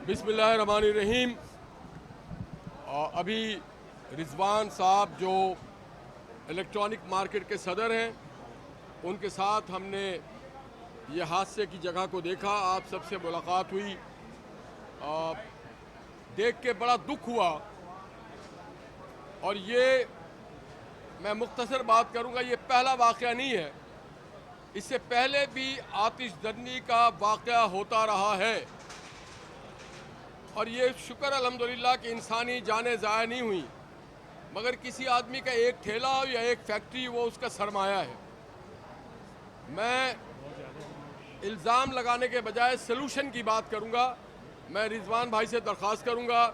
بسم اللہ الرحمن الرحیم. ابھی رضوان صاحب جو الیکٹرانک مارکیٹ کے صدر ہیں ان کے ساتھ ہم نے یہ حادثے کی جگہ کو دیکھا. آپ سب سے ملاقات ہوئی, دیکھ کے بڑا دکھ ہوا. اور یہ میں مختصر بات کروں گا, یہ پہلا واقعہ نہیں ہے, اس سے پہلے بھی آتش زنی کا واقعہ ہوتا رہا ہے. اور یہ شکر الحمدللہ کہ انسانی جانیں ضائع نہیں ہوئیں, مگر کسی آدمی کا ایک ٹھیلا یا ایک فیکٹری وہ اس کا سرمایہ ہے. میں الزام لگانے کے بجائے سلوشن کی بات کروں گا. میں رضوان بھائی سے درخواست کروں گا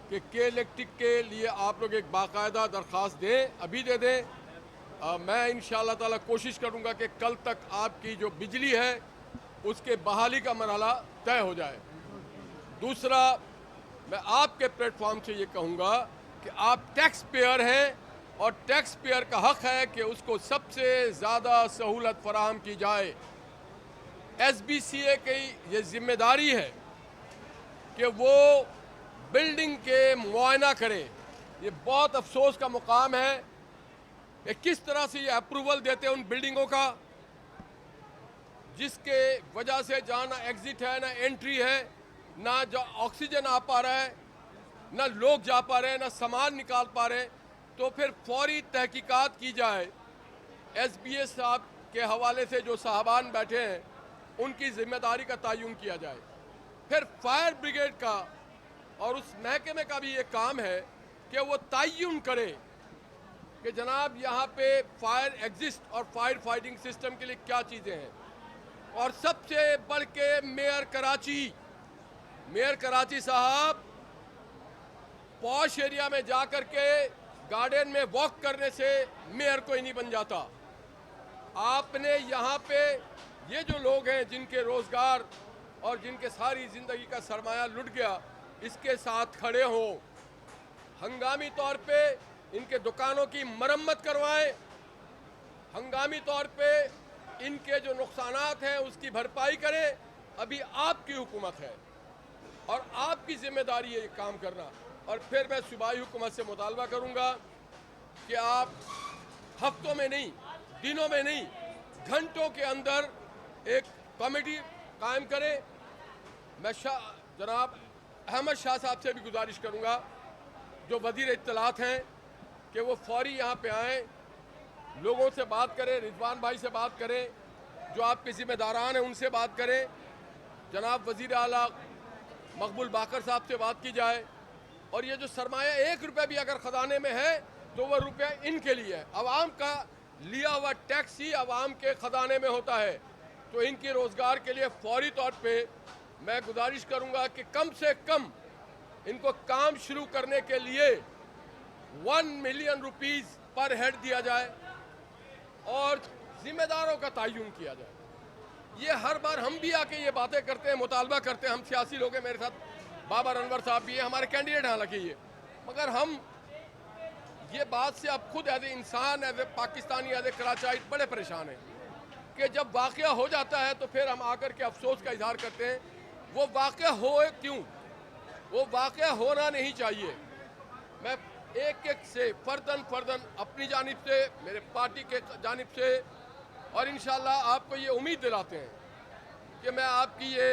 کہ کے الیکٹرک کے لیے آپ لوگ ایک باقاعدہ درخواست دیں, ابھی دے دیں. میں انشاءاللہ تعالی کوشش کروں گا کہ کل تک آپ کی جو بجلی ہے اس کے بحالی کا مرحلہ طے ہو جائے. دوسرا, میں آپ کے پلیٹ فارم سے یہ کہوں گا کہ آپ ٹیکس پیئر ہیں اور ٹیکس پیئر کا حق ہے کہ اس کو سب سے زیادہ سہولت فراہم کی جائے. ایس بی سی اے کی یہ ذمہ داری ہے کہ وہ بلڈنگ کے معائنہ کرے. یہ بہت افسوس کا مقام ہے کہ کس طرح سے یہ اپروول دیتے ہیں ان بلڈنگوں کا جس کے وجہ سے جہاں نہ ایگزٹ ہے نہ انٹری ہے, نہ جو آکسیجن آ پا رہا ہے, نہ لوگ جا پا رہے ہیں, نہ سامان نکال پا رہے ہیں. تو پھر فوری تحقیقات کی جائے. ایس بی اے صاحب کے حوالے سے جو صاحبان بیٹھے ہیں ان کی ذمہ داری کا تعین کیا جائے. پھر فائر بریگیڈ کا اور اس محکمے کا بھی یہ کام ہے کہ وہ تعین کرے کہ جناب یہاں پہ فائر ایگزسٹ اور فائر فائٹنگ سسٹم کے لیے کیا چیزیں ہیں. اور سب سے بڑھ کے میئر کراچی صاحب پوش ایریا میں جا کر کے گارڈن میں واک کرنے سے میئر کوئی نہیں بن جاتا. آپ نے یہاں پہ یہ جو لوگ ہیں جن کے روزگار اور جن کے ساری زندگی کا سرمایہ لٹ گیا, اس کے ساتھ کھڑے ہوں. ہنگامی طور پہ ان کے دکانوں کی مرمت کروائیں, ہنگامی طور پہ ان کے جو نقصانات ہیں اس کی بھرپائی کریں. ابھی آپ کی حکومت ہے اور آپ کی ذمہ داری ہے یہ کام کرنا. اور پھر میں صوبائی حکومت سے مطالبہ کروں گا کہ آپ ہفتوں میں نہیں, دنوں میں نہیں, گھنٹوں کے اندر ایک کمیٹی قائم کریں. میں جناب احمد شاہ صاحب سے بھی گزارش کروں گا جو وزیر اطلاعات ہیں کہ وہ فوری یہاں پہ آئیں, لوگوں سے بات کریں, رضوان بھائی سے بات کریں, جو آپ کے ذمہ داران ہیں ان سے بات کریں. جناب وزیر اعلیٰ مقبول باقر صاحب سے بات کی جائے. اور یہ جو سرمایہ 1 روپے بھی اگر خزانے میں ہے تو وہ روپیہ ان کے لیے ہے. عوام کا لیا ہوا ٹیکس ہی عوام کے خزانے میں ہوتا ہے. تو ان کے روزگار کے لیے فوری طور پہ میں گزارش کروں گا کہ کم سے کم ان کو کام شروع کرنے کے لیے 1 ملین روپیز پر ہیڈ دیا جائے اور ذمہ داروں کا تعین کیا جائے. یہ ہر بار ہم بھی آ کے یہ باتیں کرتے ہیں, مطالبہ کرتے ہیں. ہم سیاسی لوگ ہیں, میرے ساتھ بابر انور صاحب بھی ہیں, ہمارے کینڈیڈیٹ حالانکہ یہ, مگر ہم یہ بات سے اب خود ایز اے انسان, is a Pakistani, is a Karachiite بڑے پریشان ہیں کہ جب واقعہ ہو جاتا ہے تو پھر ہم آ کر کے افسوس کا اظہار کرتے ہیں. وہ واقعہ ہوئے کیوں؟ وہ واقعہ ہونا نہیں چاہیے. میں ایک ایک سے فردن اپنی جانب سے, میرے پارٹی کے جانب سے, اور انشاءاللہ آپ کو یہ امید دلاتے ہیں کہ میں آپ کی یہ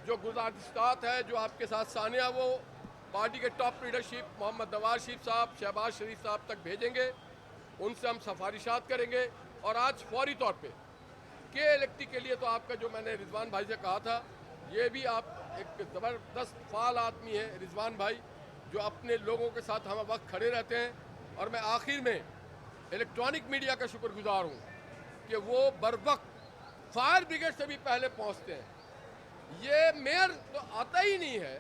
جو گزارشات ہے جو آپ کے ساتھ ثانیہ وہ پارٹی کے ٹاپ لیڈرشپ محمد نواز شریف صاحب, شہباز شریف صاحب تک بھیجیں گے. ان سے ہم سفارشات کریں گے. اور آج فوری طور پہ کے الیکٹرک کے لیے تو آپ کا جو میں نے رضوان بھائی سے کہا تھا, یہ بھی آپ ایک زبردست فعال آدمی ہیں رضوان بھائی, جو اپنے لوگوں کے ساتھ ہم وقت کھڑے رہتے ہیں. اور میں آخر میں الیکٹرانک میڈیا کا شکر گزار ہوں کہ وہ بر وقت فائر بریگیڈ سے بھی پہلے پہنچتے ہیں. یہ میئر تو آتا ہی نہیں ہے,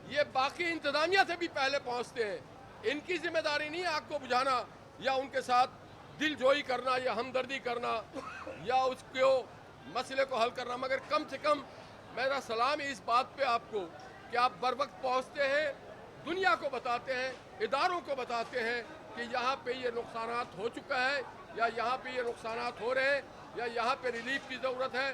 یہ باقی انتظامیہ سے بھی پہلے پہنچتے ہیں. ان کی ذمہ داری نہیں ہے آگ کو بجھانا یا ان کے ساتھ دل جوئی کرنا یا ہمدردی کرنا یا اس کو مسئلے کو حل کرنا, مگر کم سے کم میرا سلام ہے اس بات پہ آپ کو کہ آپ بر وقت پہنچتے ہیں, دنیا کو بتاتے ہیں, اداروں کو بتاتے ہیں کہ یہاں پہ یہ نقصانات ہو چکا ہے یا یہاں پہ یہ نقصانات ہو رہے ہیں یا یہاں پہ ریلیف کی ضرورت ہے.